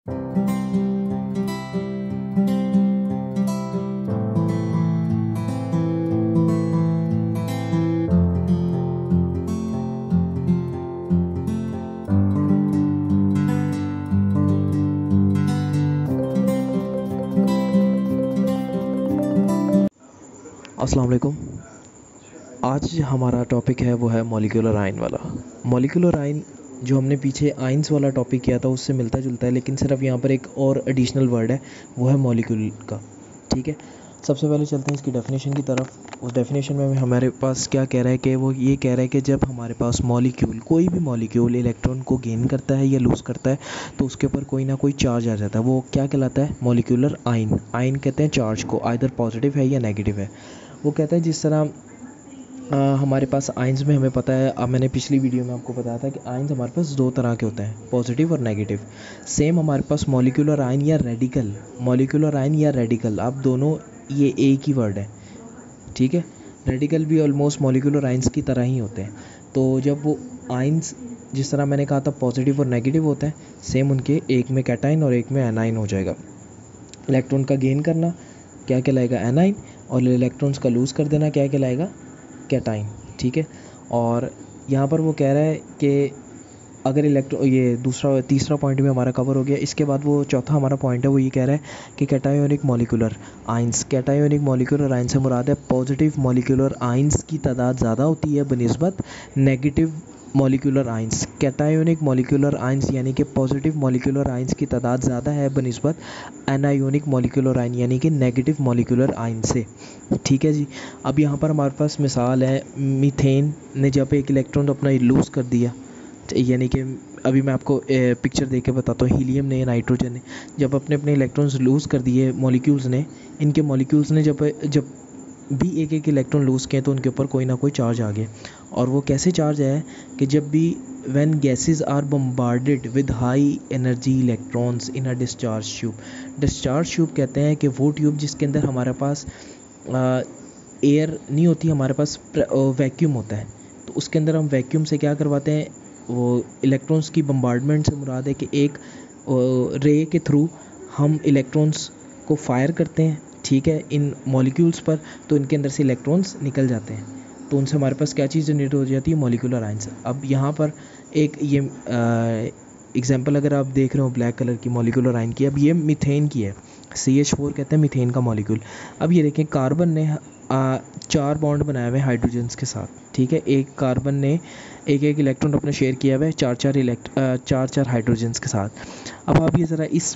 अस्सलाम वालेकुम। आज हमारा टॉपिक है वो है मॉलिक्यूलर आयन वाला। मॉलिक्यूलर आयन जो हमने पीछे आयंस वाला टॉपिक किया था उससे मिलता जुलता है, लेकिन सिर्फ यहाँ पर एक और एडिशनल वर्ड है, वो है मॉलिक्यूल का। ठीक है, सबसे पहले चलते हैं इसकी डेफिनेशन की तरफ। उस डेफिनेशन में हमारे पास क्या कह रहा है कि वो ये कह रहा है कि जब हमारे पास मॉलिक्यूल, कोई भी मॉलिक्यूल इलेक्ट्रॉन को गेन करता है या लूज़ करता है तो उसके ऊपर कोई ना कोई चार्ज आ जाता है। वो क्या कहलाता है? Molecular ion. आयन कहते हैं चार्ज को, आइदर पॉजिटिव है या नेगेटिव है। वो कहता है जिस तरह हमारे पास आयंस में हमें पता है, अब मैंने पिछली वीडियो में आपको बताया था कि आयंस हमारे पास दो तरह के होते हैं, पॉजिटिव और नेगेटिव। सेम हमारे पास मॉलिक्यूलर आयन या रेडिकल, मॉलिक्यूलर आयन या रेडिकल, अब दोनों ये एक ही वर्ड है। ठीक है, रेडिकल भी ऑलमोस्ट मॉलिक्यूलर आयंस की तरह ही होते हैं। तो जब वो आयंस, जिस तरह मैंने कहा था पॉजिटिव और नेगेटिव होते हैं, सेम उनके एक में कैटाइन और एक में एनाइन हो जाएगा। इलेक्ट्रॉन का गेन करना क्या कहलाएगा? एनाइन, और इलेक्ट्रॉन्स का लूज़ कर देना क्या कहलाएगा? कैटाइन। ठीक है, और यहाँ पर वो कह रहा है कि अगर ये तीसरा पॉइंट भी हमारा कवर हो गया। इसके बाद वो चौथा हमारा पॉइंट है, वो ये कह रहा है कि cationic molecular ions. Cationic molecular ions से मुराद है पॉजिटिव मॉलिक्यूलर आयंस की तादाद ज़्यादा होती है बनिस्बत negative molecular ions. Cationic molecular ions यानी कि पॉजिटिव मॉलिक्यूलर आयंस की तादाद ज़्यादा है बनिस्बत एनायोनिक मॉलिक्यूलर आयन यानी कि नेगेटिव मॉलिक्यूलर आयन से। ठीक है जी, अब यहाँ पर हमारे पास मिसाल है, मीथेन ने जब एक इलेक्ट्रॉन अपना लूज़ कर दिया, यानी कि अभी मैं आपको पिक्चर देख के बताता हूँ। हीलियम ने, नाइट्रोजन ने जब अपने अपने इलेक्ट्रॉन्स लूज़ कर दिए, मॉलिक्यूल्स ने, इनके मॉलिक्यूल्स ने जब भी एक एक इलेक्ट्रॉन लूज़ किए तो उनके ऊपर कोई ना कोई चार्ज आ गया। और वो कैसे चार्ज आया कि जब भी when gases are bombarded with high energy electrons in a discharge tube. Discharge tube कहते हैं कि वो ट्यूब जिसके अंदर हमारे पास एयर नहीं होती, हमारे पास वैक्यूम होता है। तो उसके अंदर हम वैक्यूम से क्या करवाते हैं, वो इलेक्ट्रॉन्स की बम्बार्डमेंट से मुराद है कि एक रे के थ्रू हम इलेक्ट्रॉन्स को फायर करते हैं। ठीक है, इन मॉलिक्यूल्स पर, तो इनके अंदर से इलेक्ट्रॉन्स निकल जाते हैं, तो उनसे हमारे पास क्या चीज़ जनरेट हो जाती है? Molecular ions. अब यहाँ पर एक ये एग्जांपल अगर आप देख रहे हो ब्लैक कलर की मॉलिक्यूलर आयन की, अब ये मीथेन की है, CH4 कहते हैं मीथेन का मॉलिक्यूल। अब ये देखें, कार्बन ने 4 बॉन्ड बनाए हुए हैं हाइड्रोजन्स के साथ। ठीक है, एक कार्बन ने एक एक इलेक्ट्रॉन अपना शेयर किया हुआ है 4 हाइड्रोजन्स के साथ। अब आप ये ज़रा इस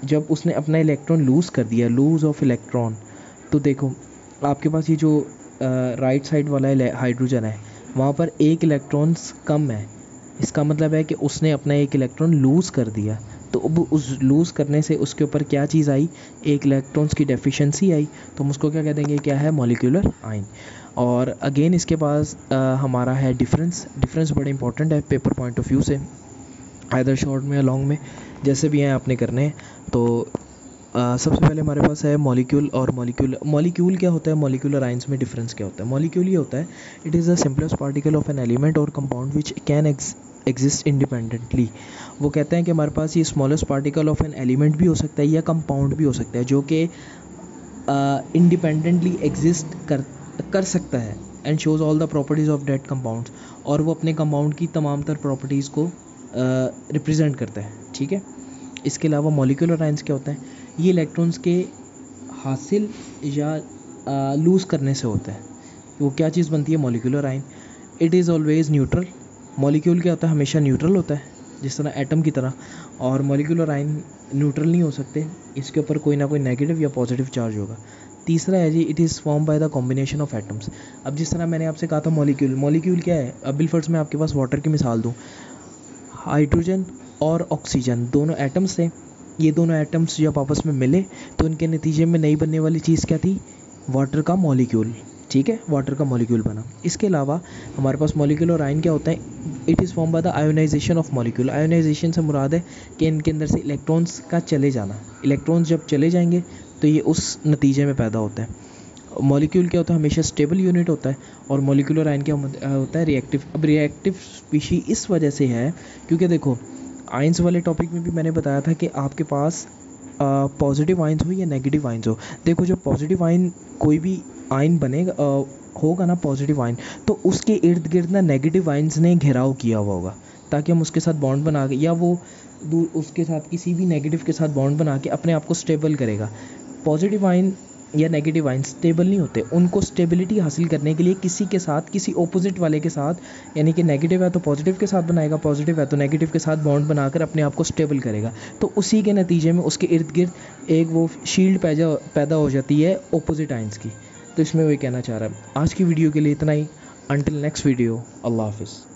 जब उसने अपना इलेक्ट्रॉन लूज़ कर दिया, लूज़ ऑफ इलेक्ट्रॉन, तो देखो आपके पास ये जो राइट साइड वाला हाइड्रोजन है, वहाँ पर एक इलेक्ट्रॉन्स कम है। इसका मतलब है कि उसने अपना एक इलेक्ट्रॉन लूज़ कर दिया, तो अब उस लूज़ करने से उसके ऊपर क्या चीज़ आई? एक इलेक्ट्रॉन्स की डेफिशिएंसी आई, तो हम उसको क्या कह देंगे? क्या है? Molecular ion. और अगेन इसके पास हमारा है डिफरेंस बड़ा इंपॉर्टेंट है पेपर पॉइंट ऑफ व्यू से, आइदर शॉर्ट में या लॉन्ग में, जैसे भी हैं आपने करने हैं। तो सबसे पहले हमारे पास है मॉलिक्यूल और मॉलिक्यूल क्या होता है? मॉलिक्यूलर आयंस में डिफरेंस क्या होता है? मॉलिक्यूल ये होता है, it is the simplest particle of an element और compound which can exist independently. वो कहते हैं कि हमारे पास ये smallest particle of an element भी हो सकता है या कंपाउंड भी हो सकता है, जो कि इंडिपेंडेंटली एग्जिस्ट कर सकता है, and shows all the properties of that compounds, और वो अपने कंपाउंड की तमाम तर प्रॉपर्टीज़ को रिप्रेजेंट करता है। ठीक है, इसके अलावा मॉलिक्यूलर आयंस क्या होता है? ये इलेक्ट्रॉन्स के हासिल या लूज़ करने से होता है। वो क्या चीज़ बनती है? Molecular ion. It is always neutral. Molecule क्या होता है? हमेशा न्यूट्रल होता है, जिस तरह एटम की तरह। और मॉलिक्यूलर आयन न्यूट्रल नहीं हो सकते, इसके ऊपर कोई ना कोई नेगेटिव या पॉजिटिव चार्ज होगा। तीसरा है जी, it is form by the combination of atoms. अब जिस तरह मैंने आपसे कहा था मॉलिक्यूल क्या है? अब बिलफर्स्ट मैं आपके पास वाटर की मिसाल दूँ, हाइड्रोजन और ऑक्सीजन दोनों एटम्स थे। ये दोनों एटम्स जब आपस में मिले तो इनके नतीजे में नई बनने वाली चीज़ क्या थी? वाटर का मॉलिक्यूल। ठीक है, वाटर का मॉलिक्यूल बना। इसके अलावा हमारे पास मॉलिक्यूलर आयन क्या होता है? It is form by the ionization of molecule. Ionization से मुराद है कि इनके अंदर से इलेक्ट्रॉन्स का चले जाना। इलेक्ट्रॉन्स जब चले जाएंगे तो ये उस नतीजे में पैदा होता है। मॉलिक्यूल क्या होता है? हमेशा स्टेबल यूनिट होता है। और मॉलिक्यूलर आयन क्या होता है? रिएक्टिव। अब रिएक्टिव स्पीशी इस वजह से है क्योंकि देखो, आयंस वाले टॉपिक में भी मैंने बताया था कि आपके पास पॉजिटिव आयंस हो या नेगेटिव आयंस हो। देखो जो पॉजिटिव आयन कोई भी आयन बनेगा होगा ना पॉजिटिव आयन, तो उसके इर्द गिर्द ना नेगेटिव आयंस ने घेराव किया हुआ होगा, ताकि हम उसके साथ बॉन्ड बना के या वो उसके साथ किसी भी नेगेटिव के साथ बॉन्ड बना के अपने आप को स्टेबल करेगा। पॉजिटिव आयन या नेगेटिव आयन स्टेबल नहीं होते, उनको स्टेबिलिटी हासिल करने के लिए किसी के साथ, किसी ऑपोजिट वाले के साथ, यानी कि नेगेटिव है तो पॉजिटिव के साथ बनाएगा, पॉजिटिव है तो नेगेटिव के साथ बॉन्ड बनाकर अपने आप को स्टेबल करेगा। तो उसी के नतीजे में उसके इर्द गिर्द एक वो शील्ड पैदा हो जाती है ऑपोजिट आयंस की। तो इसमें वही कहना चाह रहा है। आज की वीडियो के लिए इतना ही। अंटिल नेक्स्ट वीडियो, अल्लाह हाफिज़।